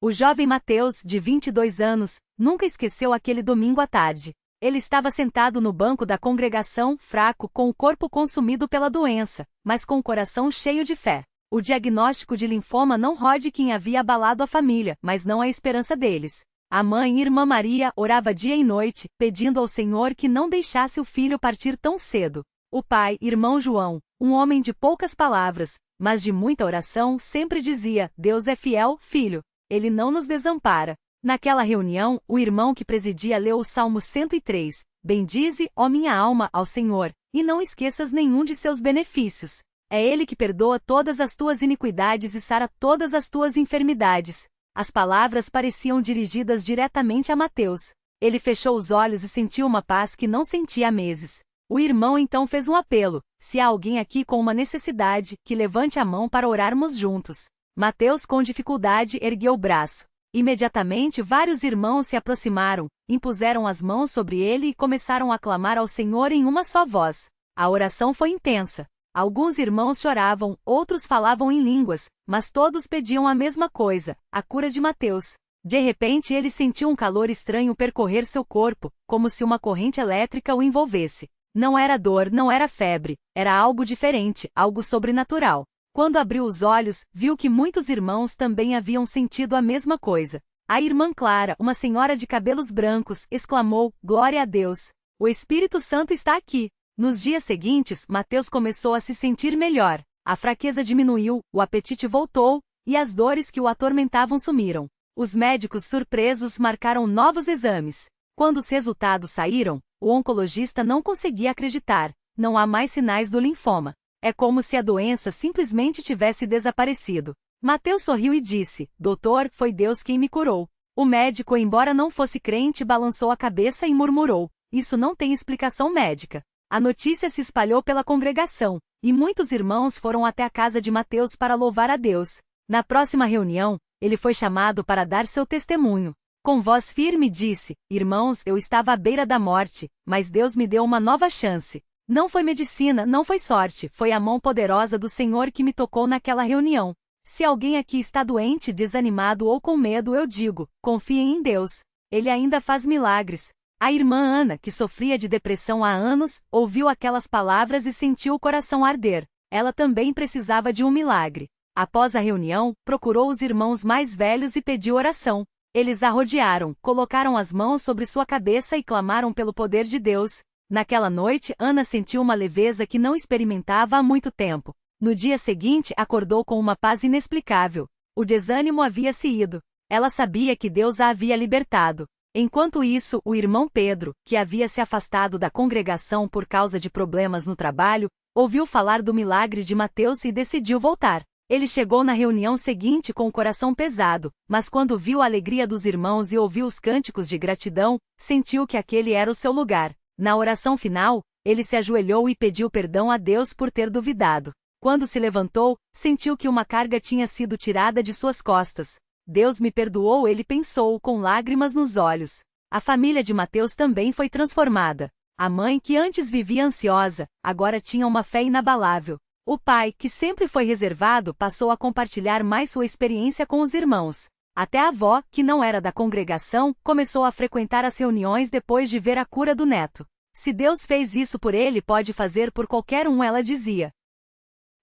O jovem Mateus, de 22 anos, nunca esqueceu aquele domingo à tarde. Ele estava sentado no banco da congregação, fraco, com o corpo consumido pela doença, mas com o coração cheio de fé. O diagnóstico de linfoma não Hodgkin havia abalado a família, mas não a esperança deles. A mãe, irmã Maria, orava dia e noite, pedindo ao Senhor que não deixasse o filho partir tão cedo. O pai, irmão João, um homem de poucas palavras, mas de muita oração, sempre dizia: Deus é fiel, filho. Ele não nos desampara. Naquela reunião, o irmão que presidia leu o Salmo 103, Bendize, ó minha alma, ao Senhor, e não esqueças nenhum de seus benefícios. É Ele que perdoa todas as tuas iniquidades e sara todas as tuas enfermidades. As palavras pareciam dirigidas diretamente a Mateus. Ele fechou os olhos e sentiu uma paz que não sentia há meses. O irmão então fez um apelo: se há alguém aqui com uma necessidade, que levante a mão para orarmos juntos. Mateus, com dificuldade, ergueu o braço. Imediatamente vários irmãos se aproximaram, impuseram as mãos sobre ele e começaram a clamar ao Senhor em uma só voz. A oração foi intensa. Alguns irmãos choravam, outros falavam em línguas, mas todos pediam a mesma coisa: a cura de Mateus. De repente ele sentiu um calor estranho percorrer seu corpo, como se uma corrente elétrica o envolvesse. Não era dor, não era febre, era algo diferente, algo sobrenatural. Quando abriu os olhos, viu que muitos irmãos também haviam sentido a mesma coisa. A irmã Clara, uma senhora de cabelos brancos, exclamou: Glória a Deus! O Espírito Santo está aqui! Nos dias seguintes, Mateus começou a se sentir melhor. A fraqueza diminuiu, o apetite voltou, e as dores que o atormentavam sumiram. Os médicos, surpresos, marcaram novos exames. Quando os resultados saíram, o oncologista não conseguia acreditar. Não há mais sinais do linfoma. É como se a doença simplesmente tivesse desaparecido. Mateus sorriu e disse: Doutor, foi Deus quem me curou. O médico, embora não fosse crente, balançou a cabeça e murmurou: Isso não tem explicação médica. A notícia se espalhou pela congregação, e muitos irmãos foram até a casa de Mateus para louvar a Deus. Na próxima reunião, ele foi chamado para dar seu testemunho. Com voz firme disse: Irmãos, eu estava à beira da morte, mas Deus me deu uma nova chance. Não foi medicina, não foi sorte, foi a mão poderosa do Senhor que me tocou naquela reunião. Se alguém aqui está doente, desanimado ou com medo, eu digo: confiem em Deus. Ele ainda faz milagres. A irmã Ana, que sofria de depressão há anos, ouviu aquelas palavras e sentiu o coração arder. Ela também precisava de um milagre. Após a reunião, procurou os irmãos mais velhos e pediu oração. Eles a rodearam, colocaram as mãos sobre sua cabeça e clamaram pelo poder de Deus. Naquela noite, Ana sentiu uma leveza que não experimentava há muito tempo. No dia seguinte, acordou com uma paz inexplicável. O desânimo havia se ido. Ela sabia que Deus a havia libertado. Enquanto isso, o irmão Pedro, que havia se afastado da congregação por causa de problemas no trabalho, ouviu falar do milagre de Mateus e decidiu voltar. Ele chegou na reunião seguinte com o coração pesado, mas quando viu a alegria dos irmãos e ouviu os cânticos de gratidão, sentiu que aquele era o seu lugar. Na oração final, ele se ajoelhou e pediu perdão a Deus por ter duvidado. Quando se levantou, sentiu que uma carga tinha sido tirada de suas costas. Deus me perdoou, ele pensou, com lágrimas nos olhos. A família de Mateus também foi transformada. A mãe, que antes vivia ansiosa, agora tinha uma fé inabalável. O pai, que sempre foi reservado, passou a compartilhar mais sua experiência com os irmãos. Até a avó, que não era da congregação, começou a frequentar as reuniões depois de ver a cura do neto. Se Deus fez isso por ele, pode fazer por qualquer um, ela dizia.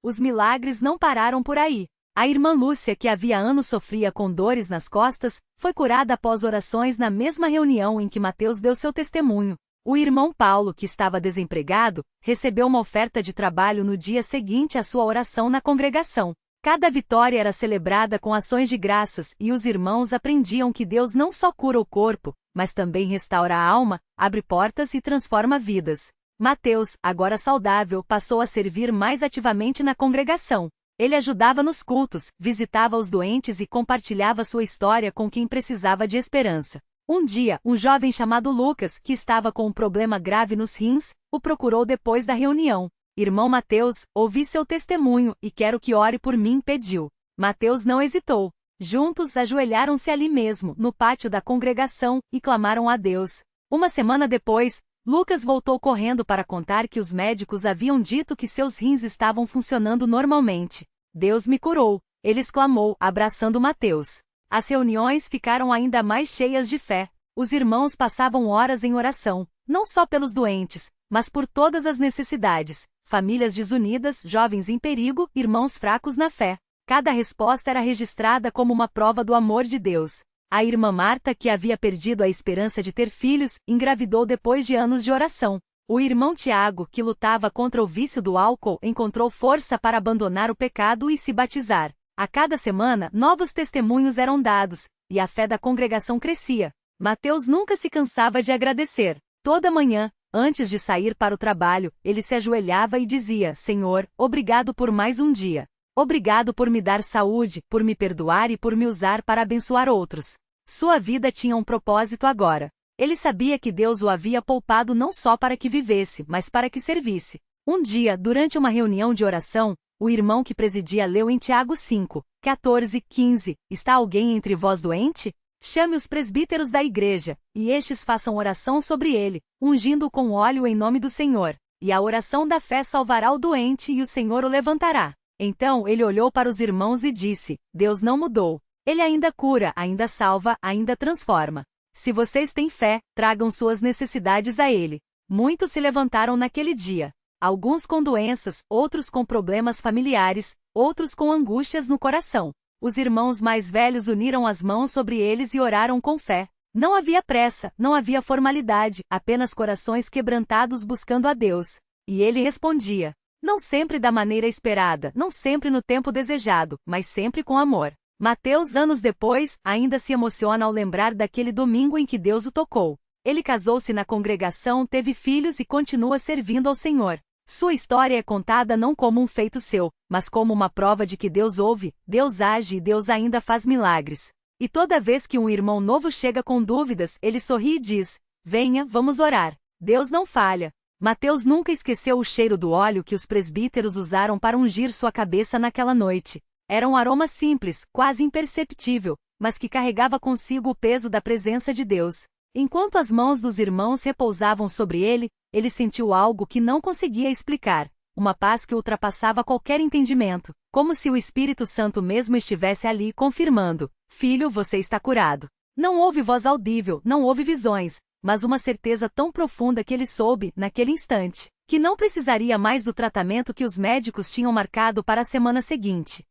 Os milagres não pararam por aí. A irmã Lúcia, que havia anos sofria com dores nas costas, foi curada após orações na mesma reunião em que Mateus deu seu testemunho. O irmão Paulo, que estava desempregado, recebeu uma oferta de trabalho no dia seguinte à sua oração na congregação. Cada vitória era celebrada com ações de graças e os irmãos aprendiam que Deus não só cura o corpo, mas também restaura a alma, abre portas e transforma vidas. Mateus, agora saudável, passou a servir mais ativamente na congregação. Ele ajudava nos cultos, visitava os doentes e compartilhava sua história com quem precisava de esperança. Um dia, um jovem chamado Lucas, que estava com um problema grave nos rins, o procurou depois da reunião. Irmão Mateus, ouvi seu testemunho e quero que ore por mim, pediu. Mateus não hesitou. Juntos ajoelharam-se ali mesmo, no pátio da congregação, e clamaram a Deus. Uma semana depois, Lucas voltou correndo para contar que os médicos haviam dito que seus rins estavam funcionando normalmente. Deus me curou, ele exclamou, abraçando Mateus. As reuniões ficaram ainda mais cheias de fé. Os irmãos passavam horas em oração, não só pelos doentes, mas por todas as necessidades, famílias desunidas, jovens em perigo, irmãos fracos na fé. Cada resposta era registrada como uma prova do amor de Deus. A irmã Marta, que havia perdido a esperança de ter filhos, engravidou depois de anos de oração. O irmão Tiago, que lutava contra o vício do álcool, encontrou força para abandonar o pecado e se batizar. A cada semana, novos testemunhos eram dados, e a fé da congregação crescia. Mateus nunca se cansava de agradecer. Toda manhã, antes de sair para o trabalho, ele se ajoelhava e dizia: Senhor, obrigado por mais um dia. Obrigado por me dar saúde, por me perdoar e por me usar para abençoar outros. Sua vida tinha um propósito agora. Ele sabia que Deus o havia poupado não só para que vivesse, mas para que servisse. Um dia, durante uma reunião de oração, o irmão que presidia leu em Tiago 5, 14, 15, Está alguém entre vós doente? Chame os presbíteros da igreja, e estes façam oração sobre ele, ungindo-o com óleo em nome do Senhor. E a oração da fé salvará o doente e o Senhor o levantará. Então ele olhou para os irmãos e disse: Deus não mudou. Ele ainda cura, ainda salva, ainda transforma. Se vocês têm fé, tragam suas necessidades a ele. Muitos se levantaram naquele dia. Alguns com doenças, outros com problemas familiares, outros com angústias no coração. Os irmãos mais velhos uniram as mãos sobre eles e oraram com fé. Não havia pressa, não havia formalidade, apenas corações quebrantados buscando a Deus. E ele respondia. Não sempre da maneira esperada, não sempre no tempo desejado, mas sempre com amor. Mateus, anos depois, ainda se emociona ao lembrar daquele domingo em que Deus o tocou. Ele casou-se na congregação, teve filhos e continua servindo ao Senhor. Sua história é contada não como um feito seu, mas como uma prova de que Deus ouve, Deus age e Deus ainda faz milagres. E toda vez que um irmão novo chega com dúvidas, ele sorri e diz: Venha, vamos orar. Deus não falha. Mateus nunca esqueceu o cheiro do óleo que os presbíteros usaram para ungir sua cabeça naquela noite. Era um aroma simples, quase imperceptível, mas que carregava consigo o peso da presença de Deus. Enquanto as mãos dos irmãos repousavam sobre ele, ele sentiu algo que não conseguia explicar, uma paz que ultrapassava qualquer entendimento, como se o Espírito Santo mesmo estivesse ali confirmando: Filho, você está curado. Não houve voz audível, não houve visões, mas uma certeza tão profunda que ele soube, naquele instante, que não precisaria mais do tratamento que os médicos tinham marcado para a semana seguinte.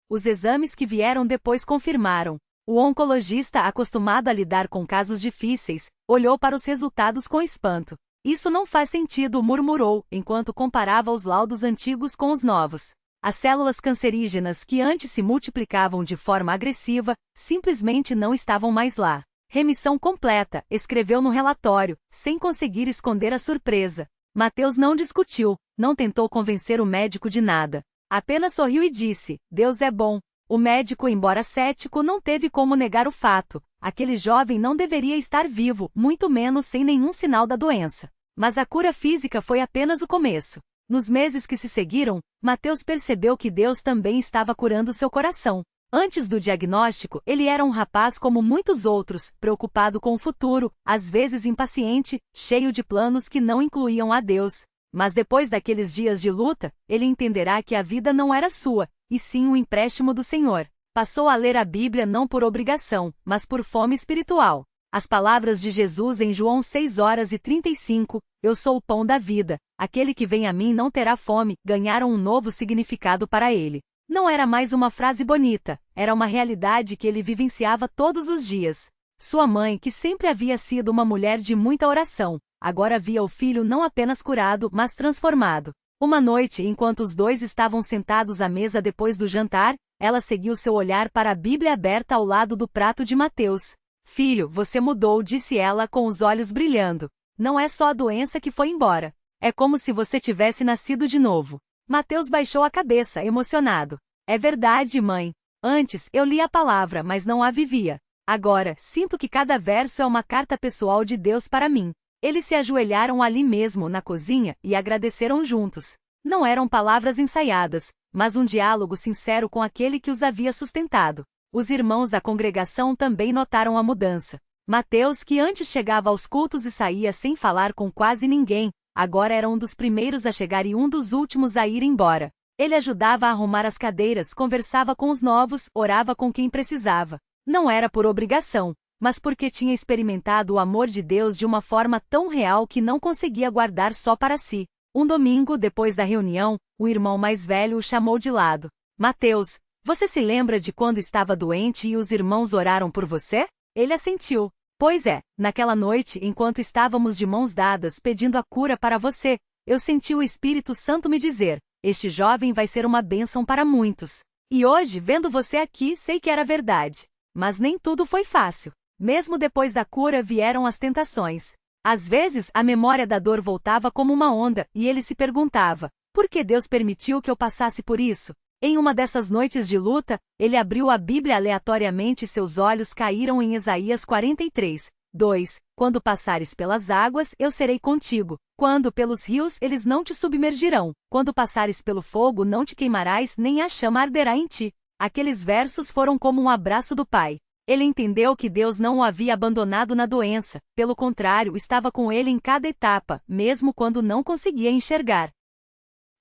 Os exames que vieram depois confirmaram. O oncologista, acostumado a lidar com casos difíceis, olhou para os resultados com espanto. Isso não faz sentido, murmurou, enquanto comparava os laudos antigos com os novos. As células cancerígenas que antes se multiplicavam de forma agressiva, simplesmente não estavam mais lá. Remissão completa, escreveu no relatório, sem conseguir esconder a surpresa. Mateus não discutiu, não tentou convencer o médico de nada. Apenas sorriu e disse: Deus é bom. O médico, embora cético, não teve como negar o fato. Aquele jovem não deveria estar vivo, muito menos sem nenhum sinal da doença. Mas a cura física foi apenas o começo. Nos meses que se seguiram, Mateus percebeu que Deus também estava curando seu coração. Antes do diagnóstico, ele era um rapaz como muitos outros, preocupado com o futuro, às vezes impaciente, cheio de planos que não incluíam a Deus. Mas depois daqueles dias de luta, ele entenderá que a vida não era sua, e sim um empréstimo do Senhor. Passou a ler a Bíblia não por obrigação, mas por fome espiritual. As palavras de Jesus em João 6:35, Eu sou o pão da vida, aquele que vem a mim não terá fome, ganharam um novo significado para ele. Não era mais uma frase bonita, era uma realidade que ele vivenciava todos os dias. Sua mãe, que sempre havia sido uma mulher de muita oração, agora via o filho não apenas curado, mas transformado. Uma noite, enquanto os dois estavam sentados à mesa depois do jantar, ela seguiu seu olhar para a Bíblia aberta ao lado do prato de Mateus. Filho, você mudou, disse ela com os olhos brilhando. Não é só a doença que foi embora. É como se você tivesse nascido de novo. Mateus baixou a cabeça, emocionado. É verdade, mãe. Antes, eu lia a palavra, mas não a vivia. Agora, sinto que cada verso é uma carta pessoal de Deus para mim. Eles se ajoelharam ali mesmo, na cozinha, e agradeceram juntos. Não eram palavras ensaiadas, mas um diálogo sincero com aquele que os havia sustentado. Os irmãos da congregação também notaram a mudança. Mateus, que antes chegava aos cultos e saía sem falar com quase ninguém, agora era um dos primeiros a chegar e um dos últimos a ir embora. Ele ajudava a arrumar as cadeiras, conversava com os novos, orava com quem precisava. Não era por obrigação, mas porque tinha experimentado o amor de Deus de uma forma tão real que não conseguia guardar só para si. Um domingo, depois da reunião, o irmão mais velho o chamou de lado. Mateus, você se lembra de quando estava doente e os irmãos oraram por você? Ele assentiu. Pois é, naquela noite, enquanto estávamos de mãos dadas pedindo a cura para você, eu senti o Espírito Santo me dizer, este jovem vai ser uma bênção para muitos. E hoje, vendo você aqui, sei que era verdade. Mas nem tudo foi fácil. Mesmo depois da cura vieram as tentações. Às vezes, a memória da dor voltava como uma onda, e ele se perguntava, por que Deus permitiu que eu passasse por isso? Em uma dessas noites de luta, ele abriu a Bíblia aleatoriamente e seus olhos caíram em Isaías 43, 2. Quando passares pelas águas, eu serei contigo. Quando pelos rios, eles não te submergirão. Quando passares pelo fogo, não te queimarás, nem a chama arderá em ti. Aqueles versos foram como um abraço do Pai. Ele entendeu que Deus não o havia abandonado na doença, pelo contrário, estava com ele em cada etapa, mesmo quando não conseguia enxergar.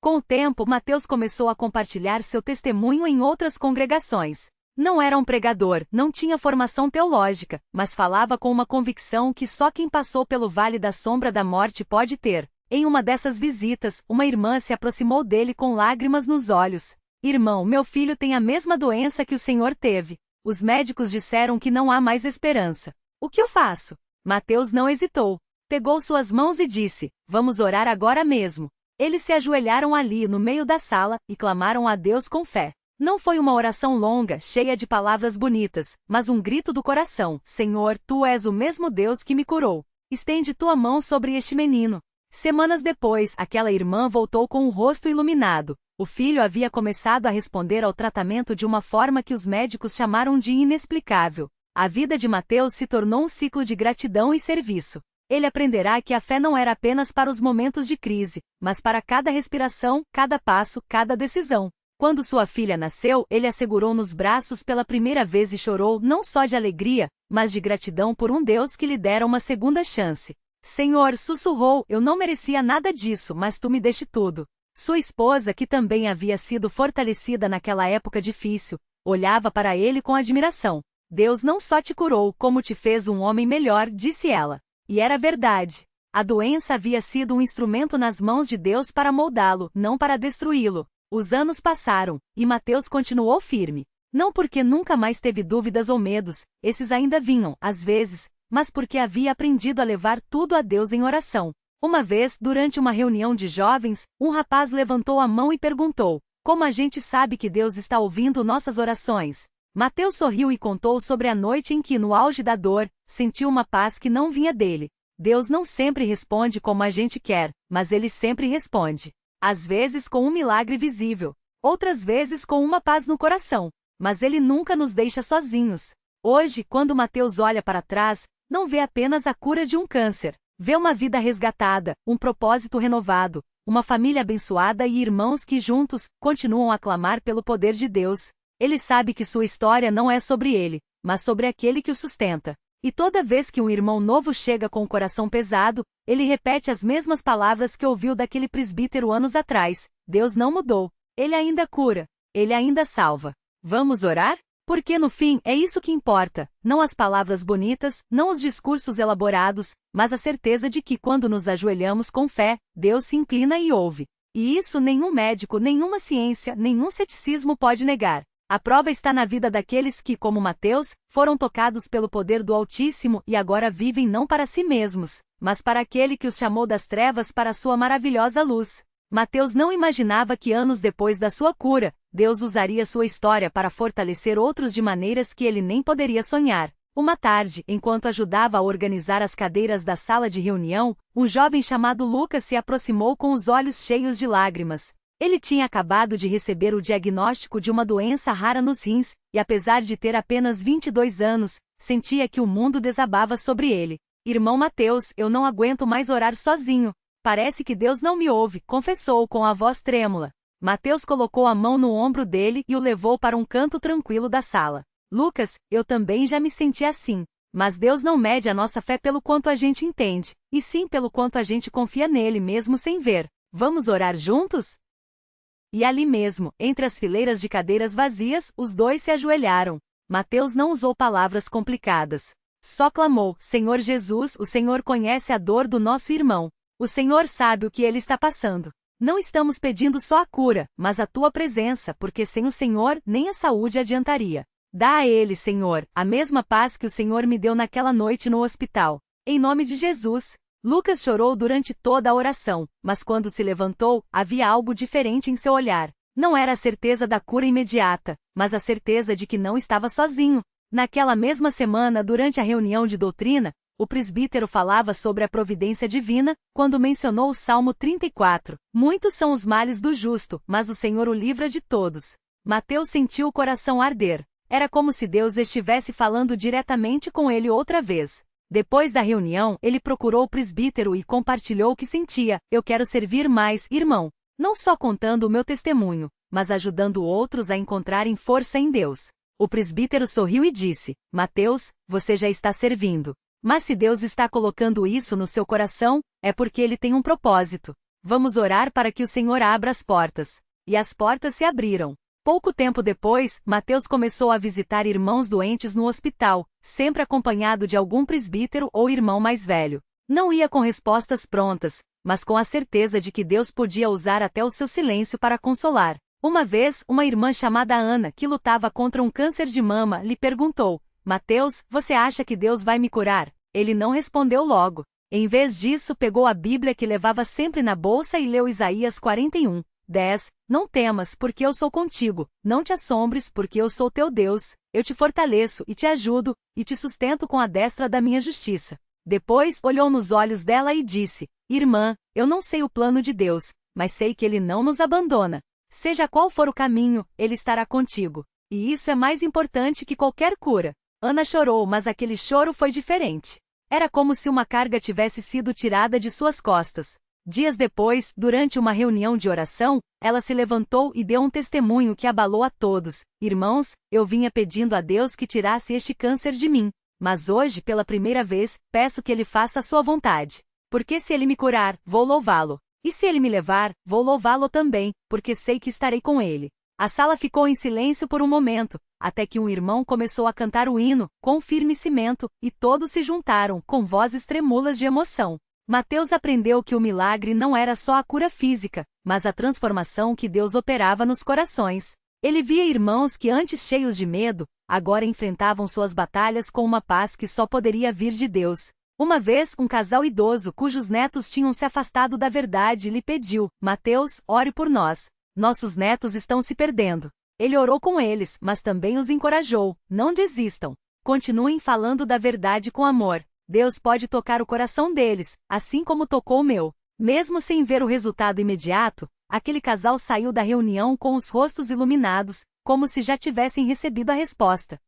Com o tempo, Mateus começou a compartilhar seu testemunho em outras congregações. Não era um pregador, não tinha formação teológica, mas falava com uma convicção que só quem passou pelo vale da sombra da morte pode ter. Em uma dessas visitas, uma irmã se aproximou dele com lágrimas nos olhos. Irmão, meu filho tem a mesma doença que o senhor teve. Os médicos disseram que não há mais esperança. O que eu faço? Mateus não hesitou. Pegou suas mãos e disse, vamos orar agora mesmo. Eles se ajoelharam ali no meio da sala e clamaram a Deus com fé. Não foi uma oração longa, cheia de palavras bonitas, mas um grito do coração, Senhor, Tu és o mesmo Deus que me curou. Estende Tua mão sobre este menino. Semanas depois, aquela irmã voltou com o rosto iluminado. O filho havia começado a responder ao tratamento de uma forma que os médicos chamaram de inexplicável. A vida de Mateus se tornou um ciclo de gratidão e serviço. Ele aprenderá que a fé não era apenas para os momentos de crise, mas para cada respiração, cada passo, cada decisão. Quando sua filha nasceu, ele a segurou nos braços pela primeira vez e chorou não só de alegria, mas de gratidão por um Deus que lhe dera uma segunda chance. Senhor, sussurrou, eu não merecia nada disso, mas Tu me deste tudo. Sua esposa, que também havia sido fortalecida naquela época difícil, olhava para ele com admiração. Deus não só te curou, como te fez um homem melhor, disse ela. E era verdade. A doença havia sido um instrumento nas mãos de Deus para moldá-lo, não para destruí-lo. Os anos passaram, e Mateus continuou firme. Não porque nunca mais teve dúvidas ou medos, esses ainda vinham, às vezes, mas porque havia aprendido a levar tudo a Deus em oração. Uma vez, durante uma reunião de jovens, um rapaz levantou a mão e perguntou, como a gente sabe que Deus está ouvindo nossas orações? Mateus sorriu e contou sobre a noite em que, no auge da dor, sentiu uma paz que não vinha dele. Deus não sempre responde como a gente quer, mas Ele sempre responde. Às vezes com um milagre visível, outras vezes com uma paz no coração, mas Ele nunca nos deixa sozinhos. Hoje, quando Mateus olha para trás, não vê apenas a cura de um câncer, vê uma vida resgatada, um propósito renovado, uma família abençoada e irmãos que juntos continuam a clamar pelo poder de Deus. Ele sabe que sua história não é sobre ele, mas sobre aquele que o sustenta. E toda vez que um irmão novo chega com o coração pesado, ele repete as mesmas palavras que ouviu daquele presbítero anos atrás. Deus não mudou. Ele ainda cura. Ele ainda salva. Vamos orar? Porque no fim é isso que importa, não as palavras bonitas, não os discursos elaborados, mas a certeza de que quando nos ajoelhamos com fé, Deus se inclina e ouve. E isso nenhum médico, nenhuma ciência, nenhum ceticismo pode negar. A prova está na vida daqueles que, como Mateus, foram tocados pelo poder do Altíssimo e agora vivem não para si mesmos, mas para aquele que os chamou das trevas para a sua maravilhosa luz. Mateus não imaginava que anos depois da sua cura, Deus usaria sua história para fortalecer outros de maneiras que ele nem poderia sonhar. Uma tarde, enquanto ajudava a organizar as cadeiras da sala de reunião, um jovem chamado Lucas se aproximou com os olhos cheios de lágrimas. Ele tinha acabado de receber o diagnóstico de uma doença rara nos rins, e apesar de ter apenas 22 anos, sentia que o mundo desabava sobre ele. Irmão Mateus, eu não aguento mais orar sozinho. Parece que Deus não me ouve, confessou com a voz trêmula. Mateus colocou a mão no ombro dele e o levou para um canto tranquilo da sala. Lucas, eu também já me senti assim. Mas Deus não mede a nossa fé pelo quanto a gente entende, e sim pelo quanto a gente confia nele mesmo sem ver. Vamos orar juntos? E ali mesmo, entre as fileiras de cadeiras vazias, os dois se ajoelharam. Mateus não usou palavras complicadas. Só clamou: Senhor Jesus, o Senhor conhece a dor do nosso irmão. O Senhor sabe o que ele está passando. Não estamos pedindo só a cura, mas a tua presença, porque sem o Senhor, nem a saúde adiantaria. Dá a ele, Senhor, a mesma paz que o Senhor me deu naquela noite no hospital. Em nome de Jesus. Lucas chorou durante toda a oração, mas quando se levantou, havia algo diferente em seu olhar. Não era a certeza da cura imediata, mas a certeza de que não estava sozinho. Naquela mesma semana, durante a reunião de doutrina, o presbítero falava sobre a providência divina, quando mencionou o Salmo 34. Muitos são os males do justo, mas o Senhor o livra de todos. Mateus sentiu o coração arder. Era como se Deus estivesse falando diretamente com ele outra vez. Depois da reunião, ele procurou o presbítero e compartilhou o que sentia. Eu quero servir mais, irmão. Não só contando o meu testemunho, mas ajudando outros a encontrarem força em Deus. O presbítero sorriu e disse: Mateus, você já está servindo. Mas se Deus está colocando isso no seu coração, é porque Ele tem um propósito. Vamos orar para que o Senhor abra as portas. E as portas se abriram. Pouco tempo depois, Mateus começou a visitar irmãos doentes no hospital, sempre acompanhado de algum presbítero ou irmão mais velho. Não ia com respostas prontas, mas com a certeza de que Deus podia usar até o seu silêncio para consolar. Uma vez, uma irmã chamada Ana, que lutava contra um câncer de mama, lhe perguntou: Mateus, você acha que Deus vai me curar? Ele não respondeu logo. Em vez disso, pegou a Bíblia que levava sempre na bolsa e leu Isaías 41, 10. Não temas, porque eu sou contigo. Não te assombres, porque eu sou teu Deus. Eu te fortaleço, e te ajudo, e te sustento com a destra da minha justiça. Depois, olhou nos olhos dela e disse: Irmã, eu não sei o plano de Deus, mas sei que Ele não nos abandona. Seja qual for o caminho, Ele estará contigo. E isso é mais importante que qualquer cura. Ana chorou, mas aquele choro foi diferente. Era como se uma carga tivesse sido tirada de suas costas. Dias depois, durante uma reunião de oração, ela se levantou e deu um testemunho que abalou a todos. Irmãos, eu vinha pedindo a Deus que tirasse este câncer de mim. Mas hoje, pela primeira vez, peço que Ele faça a sua vontade. Porque se Ele me curar, vou louvá-lo. E se Ele me levar, vou louvá-lo também, porque sei que estarei com Ele. A sala ficou em silêncio por um momento, até que um irmão começou a cantar o hino, com firme cimento, e todos se juntaram, com vozes trêmulas de emoção. Mateus aprendeu que o milagre não era só a cura física, mas a transformação que Deus operava nos corações. Ele via irmãos que antes cheios de medo, agora enfrentavam suas batalhas com uma paz que só poderia vir de Deus. Uma vez, um casal idoso cujos netos tinham se afastado da verdade lhe pediu: Mateus, ore por nós. Nossos netos estão se perdendo. Ele orou com eles, mas também os encorajou: não desistam. Continuem falando da verdade com amor. Deus pode tocar o coração deles, assim como tocou o meu. Mesmo sem ver o resultado imediato, aquele casal saiu da reunião com os rostos iluminados, como se já tivessem recebido a resposta.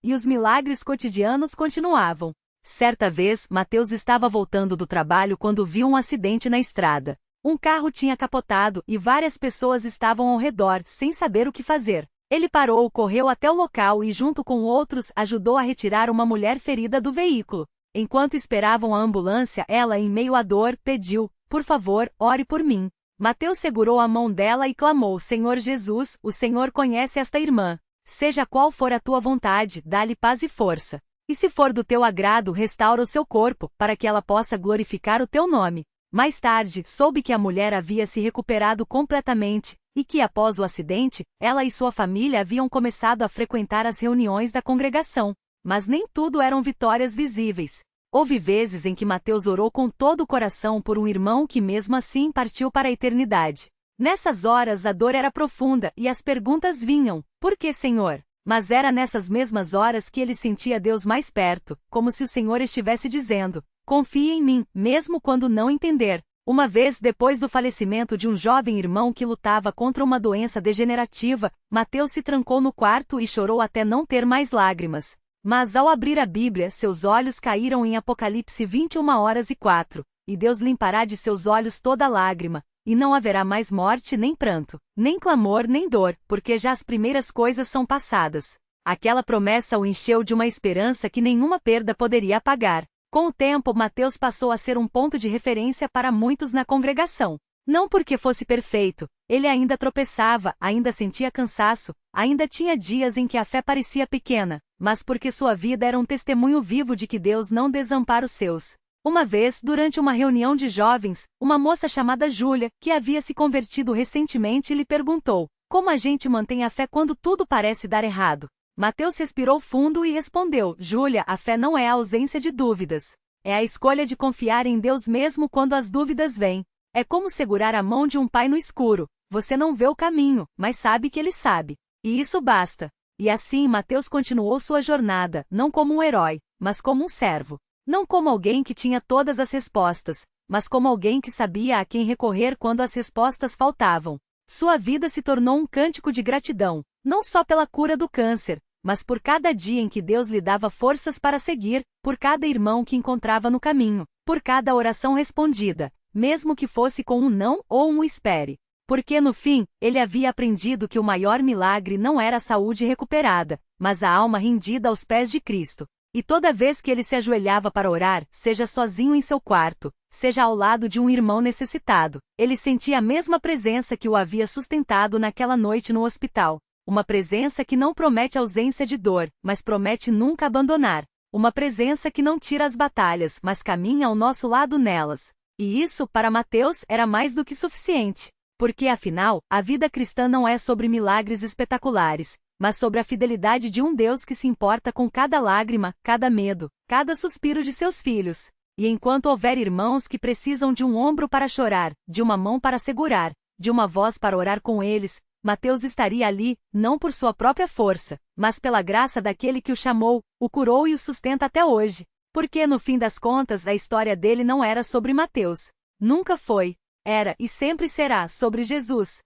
E os milagres cotidianos continuavam. Certa vez, Mateus estava voltando do trabalho quando viu um acidente na estrada. Um carro tinha capotado e várias pessoas estavam ao redor, sem saber o que fazer. Ele parou, correu até o local e, junto com outros, ajudou a retirar uma mulher ferida do veículo. Enquanto esperavam a ambulância, ela, em meio à dor, pediu: por favor, ore por mim. Mateus segurou a mão dela e clamou: Senhor Jesus, o Senhor conhece esta irmã. Seja qual for a tua vontade, dá-lhe paz e força. E se for do teu agrado, restaura o seu corpo, para que ela possa glorificar o teu nome. Mais tarde, soube que a mulher havia se recuperado completamente, e que após o acidente, ela e sua família haviam começado a frequentar as reuniões da congregação. Mas nem tudo eram vitórias visíveis. Houve vezes em que Mateus orou com todo o coração por um irmão que mesmo assim partiu para a eternidade. Nessas horas a dor era profunda e as perguntas vinham: por que, Senhor? Mas era nessas mesmas horas que ele sentia Deus mais perto, como se o Senhor estivesse dizendo: confie em mim, mesmo quando não entender. Uma vez, depois do falecimento de um jovem irmão que lutava contra uma doença degenerativa, Mateus se trancou no quarto e chorou até não ter mais lágrimas. Mas ao abrir a Bíblia, seus olhos caíram em Apocalipse 21h04, e Deus limpará de seus olhos toda lágrima, e não haverá mais morte nem pranto, nem clamor nem dor, porque já as primeiras coisas são passadas. Aquela promessa o encheu de uma esperança que nenhuma perda poderia apagar. Com o tempo, Mateus passou a ser um ponto de referência para muitos na congregação. Não porque fosse perfeito, ele ainda tropeçava, ainda sentia cansaço, ainda tinha dias em que a fé parecia pequena, mas porque sua vida era um testemunho vivo de que Deus não desampara os seus. Uma vez, durante uma reunião de jovens, uma moça chamada Júlia, que havia se convertido recentemente, lhe perguntou: como a gente mantém a fé quando tudo parece dar errado? Mateus respirou fundo e respondeu: Júlia, a fé não é a ausência de dúvidas. É a escolha de confiar em Deus mesmo quando as dúvidas vêm. É como segurar a mão de um pai no escuro. Você não vê o caminho, mas sabe que ele sabe. E isso basta. E assim Mateus continuou sua jornada, não como um herói, mas como um servo. Não como alguém que tinha todas as respostas, mas como alguém que sabia a quem recorrer quando as respostas faltavam. Sua vida se tornou um cântico de gratidão, não só pela cura do câncer, mas por cada dia em que Deus lhe dava forças para seguir, por cada irmão que encontrava no caminho, por cada oração respondida, mesmo que fosse com um não ou um espere. Porque no fim, ele havia aprendido que o maior milagre não era a saúde recuperada, mas a alma rendida aos pés de Cristo. E toda vez que ele se ajoelhava para orar, seja sozinho em seu quarto, seja ao lado de um irmão necessitado, ele sentia a mesma presença que o havia sustentado naquela noite no hospital. Uma presença que não promete ausência de dor, mas promete nunca abandonar. Uma presença que não tira as batalhas, mas caminha ao nosso lado nelas. E isso, para Mateus, era mais do que suficiente. Porque, afinal, a vida cristã não é sobre milagres espetaculares, mas sobre a fidelidade de um Deus que se importa com cada lágrima, cada medo, cada suspiro de seus filhos. E enquanto houver irmãos que precisam de um ombro para chorar, de uma mão para segurar, de uma voz para orar com eles, Mateus estaria ali, não por sua própria força, mas pela graça daquele que o chamou, o curou e o sustenta até hoje. Porque, no fim das contas, a história dele não era sobre Mateus. Nunca foi. Era e sempre será sobre Jesus.